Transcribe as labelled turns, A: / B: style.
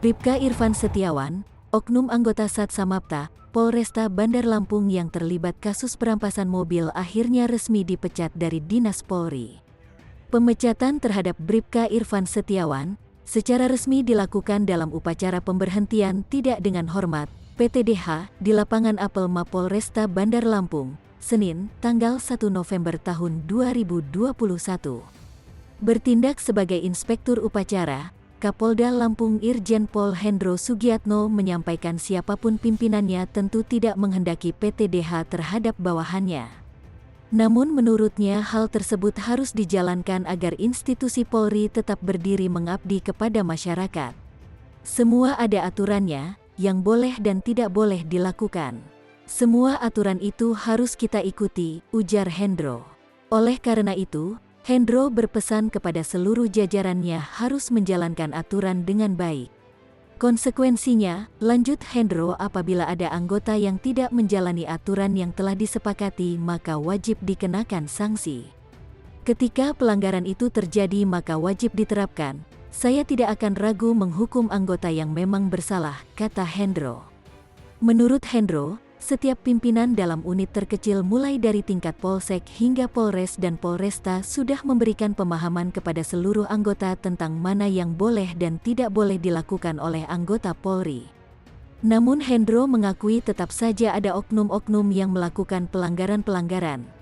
A: Bribka Irfan Setiawan, oknum anggota Satsamapta, Polresta Bandar Lampung yang terlibat kasus perampasan mobil akhirnya resmi dipecat dari Dinas Polri. Pemecatan terhadap Bribka Irfan Setiawan secara resmi dilakukan dalam upacara pemberhentian tidak dengan hormat (PTDH) di lapangan Apel Mapolresta Bandar Lampung, Senin, tanggal 1 November tahun 2021. Bertindak sebagai inspektur upacara, Kapolda Lampung Irjen Pol Hendro Sugiatno menyampaikan siapapun pimpinannya tentu tidak menghendaki PTDH terhadap bawahannya. Namun menurutnya hal tersebut harus dijalankan agar institusi Polri tetap berdiri mengabdi kepada masyarakat. Semua ada aturannya, yang boleh dan tidak boleh dilakukan. Semua aturan itu harus kita ikuti, ujar Hendro. Oleh karena itu, Hendro berpesan kepada seluruh jajarannya harus menjalankan aturan dengan baik. Konsekuensinya, lanjut Hendro, apabila ada anggota yang tidak menjalani aturan yang telah disepakati maka wajib dikenakan sanksi. Ketika pelanggaran itu terjadi maka wajib diterapkan. Saya tidak akan ragu menghukum anggota yang memang bersalah, kata Hendro. Menurut Hendro, setiap pimpinan dalam unit terkecil mulai dari tingkat Polsek hingga Polres dan Polresta sudah memberikan pemahaman kepada seluruh anggota tentang mana yang boleh dan tidak boleh dilakukan oleh anggota Polri. Namun Hendro mengakui tetap saja ada oknum-oknum yang melakukan pelanggaran-pelanggaran.